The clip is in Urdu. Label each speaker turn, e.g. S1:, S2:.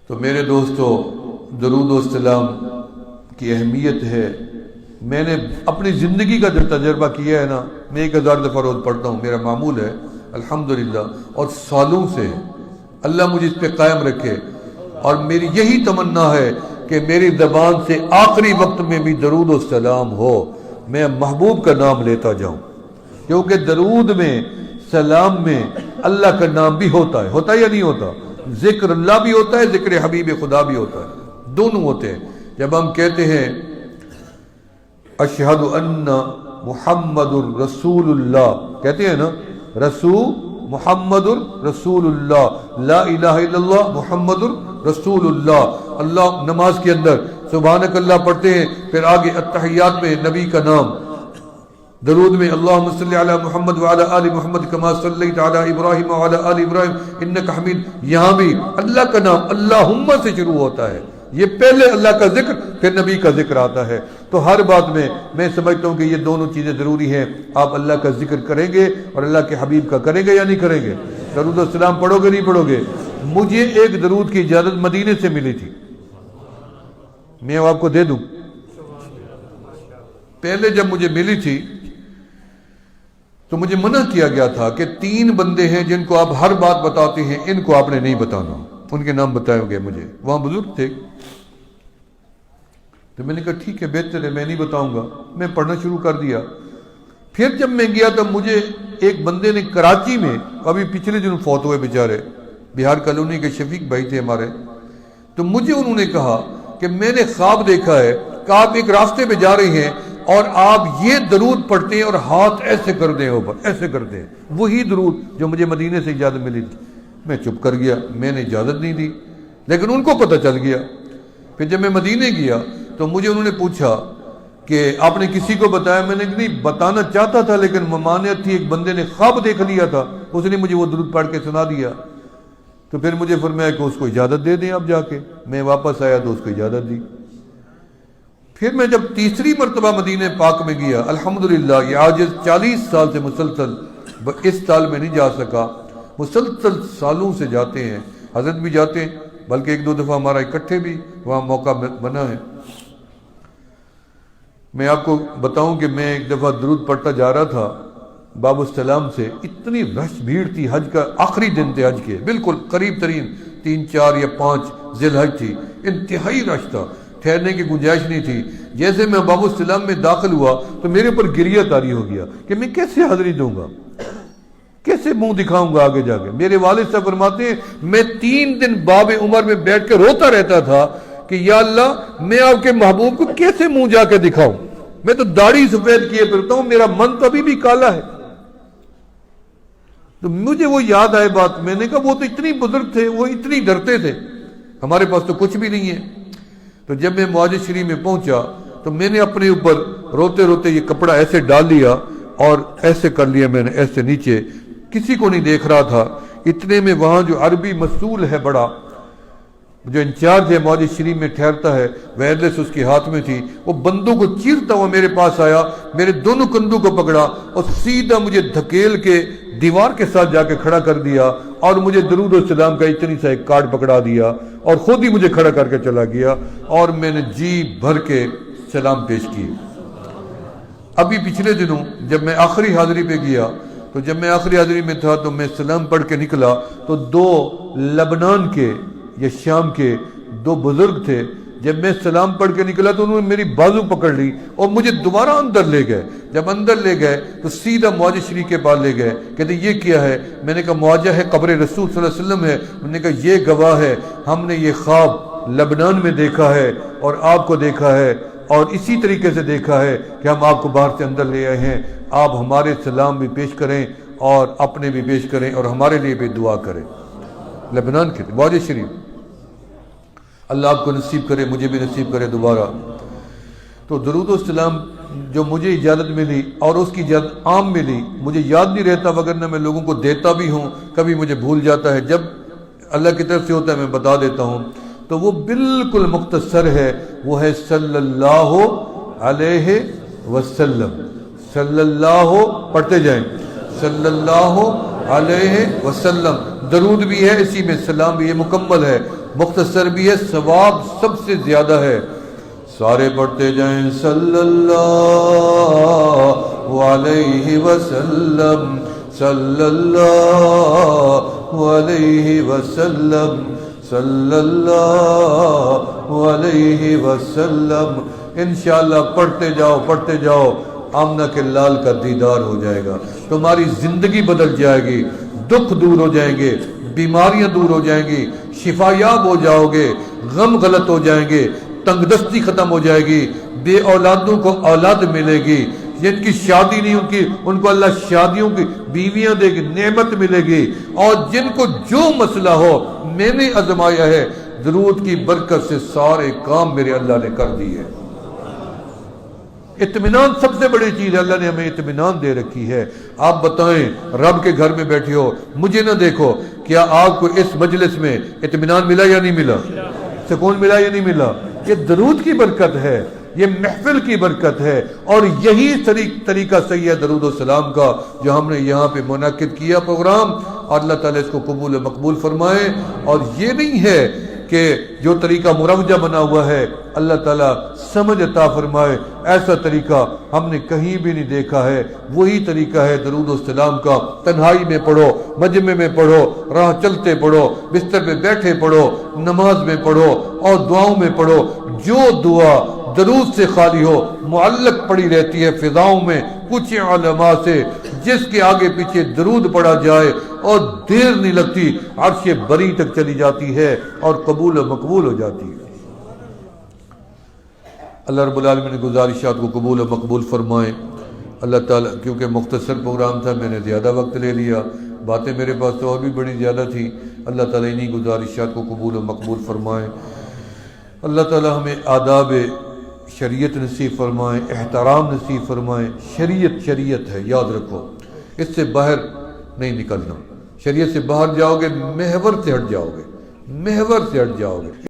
S1: تو میرے دوستو، درود و سلام کی اہمیت ہے، میں نے اپنی زندگی کا جو تجربہ کیا ہے نا، میں 1000 دفعہ روز پڑھتا ہوں، میرا معمول ہے الحمدللہ، اور سالوں سے اللہ مجھے اس پہ قائم رکھے، اور میری یہی تمنا ہے کہ میری زبان سے آخری وقت میں بھی درود و سلام ہو، میں محبوب کا نام لیتا جاؤں، کیونکہ درود میں، سلام میں اللہ کا نام بھی ہوتا ہے یا نہیں ہوتا؟ ذکر اللہ بھی ہوتا ہے، ذکر حبیب خدا بھی ہوتا ہے، دونوں ہوتے ہیں۔ جب ہم کہتے ہیں اشہد ان محمد الرسول اللہ، کہتے ہیں نا رسول محمد الرسول اللہ، لا الہ الا اللہ محمد الرسول اللہ، اللہ نماز کے اندر سبحانک اللہ پڑھتے ہیں، پھر آگے التحیات میں نبی کا نام، درود میں اللہم صلی علی محمد وعلی آل محمد کما صلیت علی ابراہیم وعلی آل ابراہیم انک حمید، یہاں بھی اللہ کا نام اللہم سے شروع ہوتا ہے، یہ پہلے اللہ کا ذکر پھر نبی کا ذکر آتا ہے۔ تو ہر بات میں سمجھتا ہوں کہ یہ دونوں چیزیں ضروری ہیں، آپ اللہ کا ذکر کریں گے اور اللہ کے حبیب کا کریں گے یا نہیں کریں گے؟ درود و سلام پڑھو گے نہیں پڑھو گے؟ مجھے ایک درود کی اجازت مدینے سے ملی تھی، میں آپ کو دے دوں۔ پہلے جب مجھے ملی تھی تو مجھے منع کیا گیا تھا کہ 3 بندے ہیں جن کو آپ ہر بات بتاتے ہیں، ان کو آپ نے نہیں بتانا، ان کے نام بتائے گے مجھے، وہاں بزرگ تھے۔ تو میں نے کہا ٹھیک ہے، بہتر ہے، میں نہیں بتاؤں گا۔ میں پڑھنا شروع کر دیا۔ پھر جب میں گیا تو مجھے ایک بندے نے کراچی میں، ابھی پچھلے دن فوت ہوئے بیچارے، بہار کالونی کے شفیق بھائی تھے ہمارے، تو مجھے انہوں نے کہا کہ میں نے خواب دیکھا ہے کہ آپ ایک راستے پہ جا رہے ہیں اور آپ یہ درود پڑھتے ہیں اور ہاتھ ایسے کر دیں اوپر، ایسے کر دیں، وہی درود جو مجھے مدینے سے اجازت ملی تھی۔ میں چپ کر گیا، میں نے اجازت نہیں دی، لیکن ان کو پتہ چل گیا۔ پھر جب میں مدینے گیا تو مجھے انہوں نے پوچھا کہ آپ نے کسی کو بتایا؟ میں نے نہیں بتانا چاہتا تھا، لیکن ممانعت تھی، ایک بندے نے خواب دیکھ لیا تھا، اس نے مجھے وہ درود پڑھ کے سنا دیا۔ تو پھر مجھے فرمایا کہ اس کو اجازت دے دیں آپ جا کے۔ میں واپس آیا تو اس کو اجازت دی۔ پھر میں جب تیسری مرتبہ مدینہ پاک میں گیا، الحمدللہ یہ عاجز 40 سال سے مسلسل، اس سال میں نہیں جا سکا، مسلسل سالوں سے جاتے ہیں، حضرت بھی جاتے ہیں، بلکہ 1-2 دفعہ ہمارا اکٹھے بھی وہاں موقع بنا ہے۔ میں آپ کو بتاؤں کہ میں ایک دفعہ درود پڑھتا جا رہا تھا باب السلام سے، اتنی رش بھیڑ تھی، حج کا آخری دن تھے، حج کے بالکل قریب ترین 3، 4 یا 5 ذی الحج تھی، انتہائی رش تھا، ٹھہرنے کی گنجائش نہیں تھی۔ جیسے میں باب السلام میں داخل ہوا تو میرے اوپر گریہ طاری ہو گیا کہ میں کیسے حاضری دوں گا، کیسے منہ دکھاؤں گا آگے جا کے۔ میرے والد صاحب فرماتے ہیں میں 3 دن باب عمر میں بیٹھ کے روتا رہتا تھا کہ یا اللہ میں آپ کے محبوب کو کیسے منہ جا کے دکھاؤں، میں تو داڑھی سفید کیے پھرتا ہوں، میرا من تو ابھی بھی کالا ہے۔ تو مجھے وہ یاد آئے بات، میں نے کہا وہ تو اتنی بزرگ تھے، وہ اتنی ڈرتے تھے، ہمارے پاس تو کچھ بھی نہیں ہے۔ تو جب میں معجز شریف میں پہنچا تو میں نے اپنے اوپر روتے روتے یہ کپڑا ایسے ڈال لیا اور ایسے کر لیا، میں نے ایسے نیچے، کسی کو نہیں دیکھ رہا تھا۔ اتنے میں وہاں جو عربی مسئول ہے بڑا، جو انچارج ہے معجز شریف میں ٹھہرتا ہے، وائرلیس اس کے ہاتھ میں تھی، وہ بندوں کو چیرتا ہوا میرے پاس آیا، میرے دونوں کندھوں کو پکڑا اور سیدھا مجھے دھکیل کے دیوار کے ساتھ جا کے کھڑا کر دیا، اور مجھے درود و سلام کا اتنی سا ایک کارڈ پکڑا دیا اور خود ہی مجھے کھڑا کر کے چلا گیا، اور میں نے جی بھر کے سلام پیش کیے۔ ابھی پچھلے دنوں جب میں آخری حاضری پہ گیا تو جب میں آخری حاضری میں تھا تو میں سلام پڑھ کے نکلا تو 2 لبنان کے یا شام کے 2 بزرگ تھے، جب میں سلام پڑھ کے نکلا تو انہوں نے میری بازو پکڑ لی اور مجھے دوبارہ اندر لے گئے۔ جب اندر لے گئے تو سیدھا معجز شریف کے پاس لے گئے، کہتے یہ کیا ہے؟ میں نے کہا معجزہ ہے، قبر رسول صلی اللہ علیہ وسلم ہے۔ انہوں نے کہا یہ گواہ ہے، ہم نے یہ خواب لبنان میں دیکھا ہے اور آپ کو دیکھا ہے، اور اسی طریقے سے دیکھا ہے کہ ہم آپ کو باہر سے اندر لے آئے ہیں، آپ ہمارے سلام بھی پیش کریں اور اپنے بھی پیش کریں اور ہمارے لیے بھی دعا کریں۔ لبنان کے تھے معجز شریف، اللہ آپ کو نصیب کرے، مجھے بھی نصیب کرے دوبارہ۔ تو درود و سلام جو مجھے اجازت ملی اور اس کی اجازت عام ملی، مجھے یاد نہیں رہتا، وگرنہ میں لوگوں کو دیتا بھی ہوں، کبھی مجھے بھول جاتا ہے، جب اللہ کی طرف سے ہوتا ہے میں بتا دیتا ہوں۔ تو وہ بالکل مختصر ہے، وہ ہے صلی اللہ علیہ وسلم، صلی اللہ پڑھتے جائیں، صلی اللہ علیہ وسلم، درود بھی ہے اسی میں، سلام بھی ہے، مکمل ہے۔ مختصر بھی ہے، ثواب سب سے زیادہ ہے۔ سارے پڑھتے جائیں صلی اللہ علیہ وسلم، صلی اللہ علیہ وسلم، صلی اللہ علیہ وسلم۔ انشاءاللہ پڑھتے جاؤ، آمنہ کے لال کا دیدار ہو جائے گا، تمہاری زندگی بدل جائے گی، دکھ دور ہو جائیں گے، بیماریاں دور ہو جائیں گی، شفا یاب ہو جاؤ گے، غم غلط ہو جائیں گے، تنگ دستی ختم ہو جائے گی، بے اولادوں کو اولاد ملے گی، جن کی شادی نہیں ان کو اللہ شادیوں کی بیویاں دے گی، نعمت ملے گی، اور جن کو جو مسئلہ ہو میں نے آزمایا ہے، درود کی برکت سے سارے کام میرے اللہ نے کر دیے۔ اطمینان سب سے بڑی چیز ہے، اللہ نے ہمیں اطمینان دے رکھی ہے۔ آپ بتائیں، رب کے گھر میں بیٹھے ہو، مجھے نہ دیکھو، کیا آپ کو اس مجلس میں اطمینان ملا یا نہیں ملا؟ سکون ملا یا نہیں ملا؟ یہ درود کی برکت ہے، یہ محفل کی برکت ہے، اور یہی طریقہ صحیح ہے درود و سلام کا جو ہم نے یہاں پہ منعقد کیا پروگرام، اور اللہ تعالیٰ اس کو قبول و مقبول فرمائے۔ اور یہ نہیں ہے کہ جو طریقہ مروجہ بنا ہوا ہے، اللہ تعالیٰ سمجھ عطا فرمائے، ایسا طریقہ ہم نے کہیں بھی نہیں دیکھا ہے۔ وہی طریقہ ہے درود و سلام کا، تنہائی میں پڑھو، مجمع میں پڑھو، راہ چلتے پڑھو، بستر پہ بیٹھے پڑھو، نماز میں پڑھو، اور دعاؤں میں پڑھو۔ جو دعا درود سے خالی ہو معلق پڑی رہتی ہے فضاؤں میں کچھ علماء سے، جس کے آگے پیچھے درود پڑھا جائے اور دیر نہیں لگتی، عرش بری تک چلی جاتی ہے اور قبول و مقبول ہو جاتی ہے۔ اللہ رب العالمین نے گزارشات کو قبول و مقبول فرمائیں۔ اللہ تعالیٰ، کیونکہ مختصر پروگرام تھا میں نے زیادہ وقت لے لیا، باتیں میرے پاس تو اور بھی بڑی زیادہ تھی، اللہ تعالیٰ انہی گزارشات کو قبول و مقبول فرمائیں۔ اللہ تعالیٰ ہمیں آداب شریعت نصیب فرمائیں، احترام نصیب فرمائیں۔ شریعت ہے، یاد رکھو، اس سے باہر نہیں نکلنا۔ شریعت سے باہر جاؤ گے محور سے ہٹ جاؤ گے، محور سے ہٹ جاؤ گے۔